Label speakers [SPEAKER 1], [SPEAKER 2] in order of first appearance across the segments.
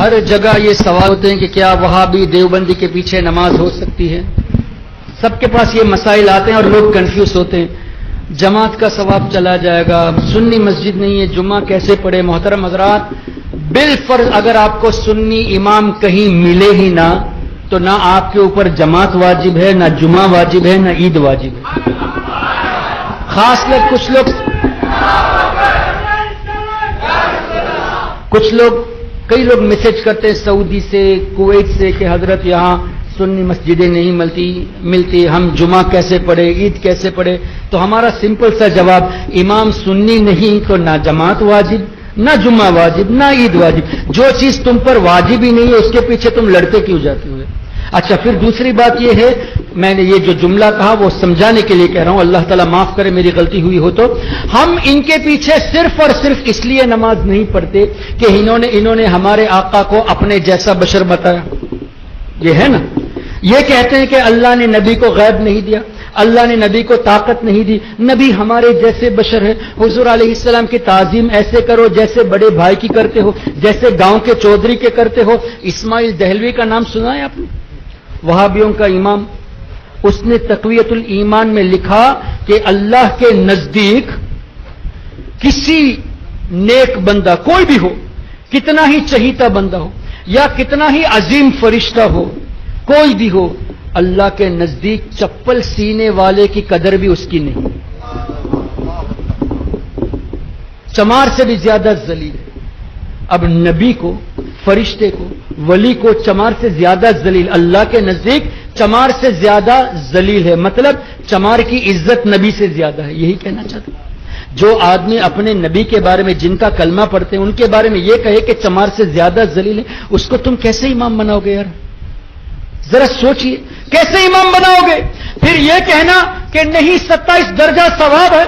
[SPEAKER 1] ہر جگہ یہ سوال ہوتے ہیں کہ کیا وہابی دیوبندی کے پیچھے نماز ہو سکتی ہے؟ سب کے پاس یہ مسائل آتے ہیں اور لوگ کنفیوز ہوتے ہیں. جماعت کا ثواب چلا جائے گا، سنی مسجد نہیں ہے، جمعہ کیسے پڑھے؟ محترم حضرات، بالفرض اگر آپ کو سنی امام کہیں ملے ہی نہ تو نہ آپ کے اوپر جماعت واجب ہے، نہ جمعہ واجب ہے، نہ عید واجب ہے. خاص کر کئی لوگ میسج کرتے ہیں سعودی سے، کویت سے کہ حضرت یہاں سنی مسجدیں نہیں ملتی، ہم جمعہ کیسے پڑھے، عید کیسے پڑھے؟ تو ہمارا سمپل سا جواب، امام سنی نہیں تو نہ جماعت واجب، نہ جمعہ واجب، نہ عید واجب. جو چیز تم پر واجب ہی نہیں ہے اس کے پیچھے تم لڑتے کیوں جاتے ہوئے؟ اچھا، پھر دوسری بات یہ ہے، میں نے یہ جو جملہ کہا وہ سمجھانے کے لیے کہہ رہا ہوں، اللہ تعالیٰ معاف کرے میری غلطی ہوئی ہو تو. ہم ان کے پیچھے صرف اور صرف اس لیے نماز نہیں پڑھتے کہ انہوں نے ہمارے آقا کو اپنے جیسا بشر بتایا. یہ ہے نا، یہ کہتے ہیں کہ اللہ نے نبی کو غیب نہیں دیا، اللہ نے نبی کو طاقت نہیں دی، نبی ہمارے جیسے بشر ہے. حضور علیہ السلام کی تعظیم ایسے کرو جیسے بڑے بھائی کی کرتے ہو، جیسے گاؤں کے چودھری کے کرتے ہو. اسماعیل دہلوی کا نام سنا ہے آپ نے؟ وہابیوں کا امام. اس نے تقویت الایمان میں لکھا کہ اللہ کے نزدیک کسی نیک بندہ کوئی بھی ہو، کتنا ہی چہیتا بندہ ہو یا کتنا ہی عظیم فرشتہ ہو، کوئی بھی ہو، اللہ کے نزدیک چپل سینے والے کی قدر بھی اس کی نہیں. چمار سے بھی زیادہ ذلیل ہے. اب نبی کو، فرشتے کو، ولی کو چمار سے زیادہ ذلیل، اللہ کے نزدیک چمار سے زیادہ ذلیل ہے. مطلب چمار کی عزت نبی سے زیادہ ہے. یہی کہنا چاہتا ہوں. جو آدمی اپنے نبی کے بارے میں، جن کا کلمہ پڑھتے ہیں، ان کے بارے میں یہ کہے کہ چمار سے زیادہ ذلیل ہے، اس کو تم کیسے امام بناؤ گے یار؟ ذرا سوچئے، کیسے امام بناؤ گے؟ پھر یہ کہنا کہ نہیں 27 درجہ ثواب ہے،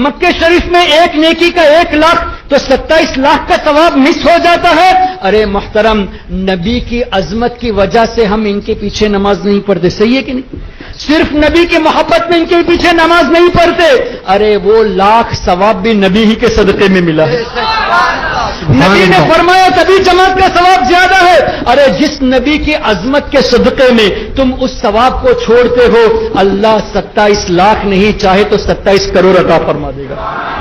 [SPEAKER 1] مکہ شریف میں ایک نیکی کا 1 لاکھ تو 27 لاکھ کا ثواب مس ہو جاتا ہے. ارے محترم، نبی کی عظمت کی وجہ سے ہم ان کے پیچھے نماز نہیں پڑھتے. صحیح ہے کہ نہیں؟ صرف نبی کی محبت میں ان کے پیچھے نماز نہیں پڑھتے. ارے وہ لاکھ ثواب بھی نبی ہی کے صدقے میں ملا ہے. نبی نے فرمایا تبھی جماعت کا ثواب زیادہ ہے. ارے جس نبی کی عظمت کے صدقے میں تم اس ثواب کو چھوڑتے ہو، اللہ 27 لاکھ نہیں چاہے تو 27 کروڑ عطا فرما دے گا.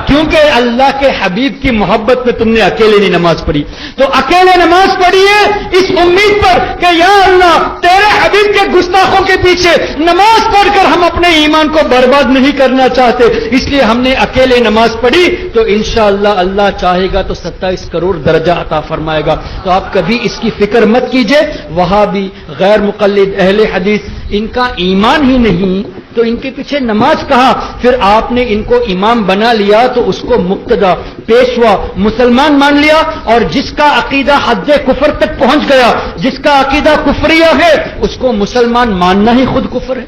[SPEAKER 1] کیونکہ اللہ کے حبیب کی محبت میں تم نے اکیلے نہیں نماز پڑھی. تو اکیلے نماز پڑھیے اس امید پر کہ یا اللہ تیرے حبیب کے گستاخوں کے پیچھے نماز پڑھ کر ہم اپنے ایمان کو برباد نہیں کرنا چاہتے، اس لیے ہم نے اکیلے نماز پڑھی تو انشاءاللہ اللہ چاہے گا تو 27 کروڑ درجہ عطا فرمائے گا. تو آپ کبھی اس کی فکر مت کیجئے. وہابی، غیر مقلد، اہل حدیث، ان کا ایمان ہی نہیں تو ان کے پیچھے نماز کہا. پھر آپ نے ان کو امام بنا لیا تو اس کو مقتدا، پیشوا، مسلمان مان لیا. اور جس کا عقیدہ حد کفر تک پہنچ گیا، جس کا عقیدہ کفریہ ہے، اس کو مسلمان ماننا ہی خود کفر ہے.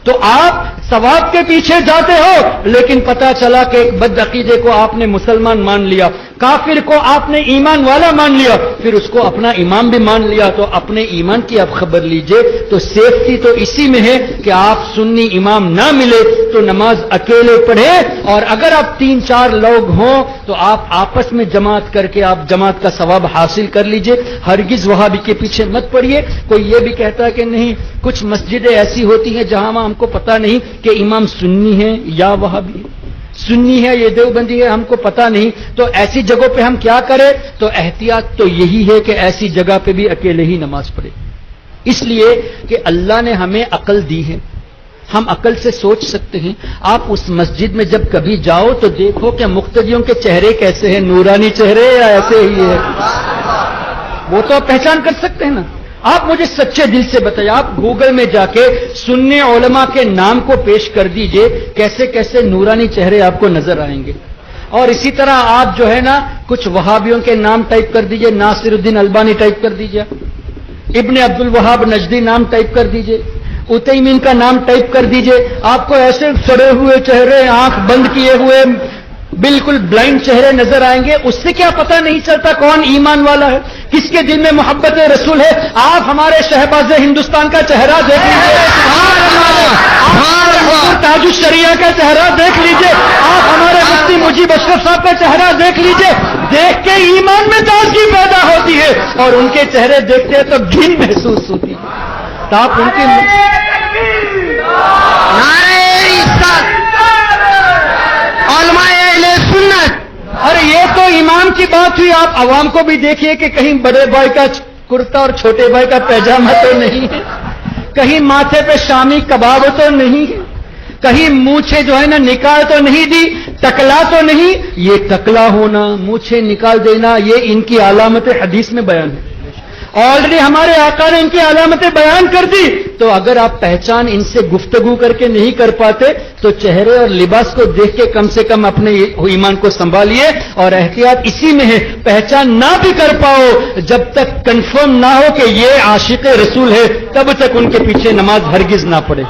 [SPEAKER 1] تو آپ ثواب کے پیچھے جاتے ہو لیکن پتا چلا کہ ایک بد عقیدے کو آپ نے مسلمان مان لیا، کافر کو آپ نے ایمان والا مان لیا، پھر اس کو اپنا امام بھی مان لیا. تو اپنے ایمان کی آپ خبر لیجئے. تو سیفٹی تو اسی میں ہے کہ آپ سنی امام نہ ملے تو نماز اکیلے پڑھے، اور اگر آپ 3-4 لوگ ہوں تو آپ آپس میں جماعت کر کے آپ جماعت کا ثواب حاصل کر لیجئے. ہرگز وہابی کے پیچھے مت پڑھیے. کوئی یہ بھی کہتا ہے کہ نہیں کچھ مسجدیں ایسی ہوتی ہیں جہاں ہم کو پتہ نہیں کہ امام سنی ہے یا وہابی ہے، سنی ہے یہ دیوبندی ہے، ہم کو پتہ نہیں. تو ایسی جگہوں پہ ہم کیا کریں؟ تو احتیاط تو یہی ہے کہ ایسی جگہ پہ بھی اکیلے ہی نماز پڑھے. اس لیے کہ اللہ نے ہمیں عقل دی ہے، ہم عقل سے سوچ سکتے ہیں. آپ اس مسجد میں جب کبھی جاؤ تو دیکھو کہ مقتدیوں کے چہرے کیسے ہیں، نورانی چہرے یا ایسے ہی ہے، وہ تو آپ پہچان کر سکتے ہیں نا. آپ مجھے سچے دل سے بتائیے، آپ گوگل میں جا کے سنی علماء کے نام کو پیش کر دیجئے، کیسے کیسے نورانی چہرے آپ کو نظر آئیں گے. اور اسی طرح آپ جو ہے نا کچھ وہابیوں کے نام ٹائپ کر دیجئے، ناصر الدین البانی ٹائپ کر دیجئے، ابن عبد الوہاب نجدی نام ٹائپ کر دیجئے، عثیمین کا نام ٹائپ کر دیجئے. آپ کو ایسے سڑے ہوئے چہرے، آنکھ بند کیے ہوئے، بالکل بلائنڈ چہرے نظر آئیں گے. اس سے کیا پتہ نہیں چلتا کون ایمان والا ہے، کس کے دل میں محبت رسول ہے. آپ ہمارے شہباز ہندوستان کا چہرہ دیکھ لیجیے، تاج الشریعہ کا چہرہ دیکھ لیجیے، آپ ہمارے مفتی مجیب اشرف صاحب کا چہرہ دیکھ لیجیے. دیکھ کے ایمان میں تازگی پیدا ہوتی ہے. اور ان کے چہرے دیکھتے ہیں تو گھن محسوس ہوتی ہے. تو آپ ان کی
[SPEAKER 2] علماء اہل سنت.
[SPEAKER 1] ارے یہ تو امام کی بات ہوئی. آپ عوام کو بھی دیکھیے کہ کہیں بڑے بھائی کا کرتا اور چھوٹے بھائی کا پیجامہ تو نہیں ہے, کہیں ماتھے پہ شامی کباب تو نہیں ہے, کہیں مونچھیں جو ہے نا نکال تو نہیں دی, ٹکلا تو نہیں. یہ ٹکلا ہونا, مونچھیں نکال دینا, یہ ان کی علامت حدیث میں بیان ہے. آلریڈی ہمارے آقا نے ان کی علامتیں بیان کر دی. تو اگر آپ پہچان ان سے گفتگو کر کے نہیں کر پاتے تو چہرے اور لباس کو دیکھ کے کم سے کم اپنے ایمان کو سنبھالیے. اور احتیاط اسی میں ہے, پہچان نہ بھی کر پاؤ, جب تک کنفرم نہ ہو کہ یہ عاشق رسول ہے تب تک ان کے پیچھے نماز ہرگز نہ پڑے.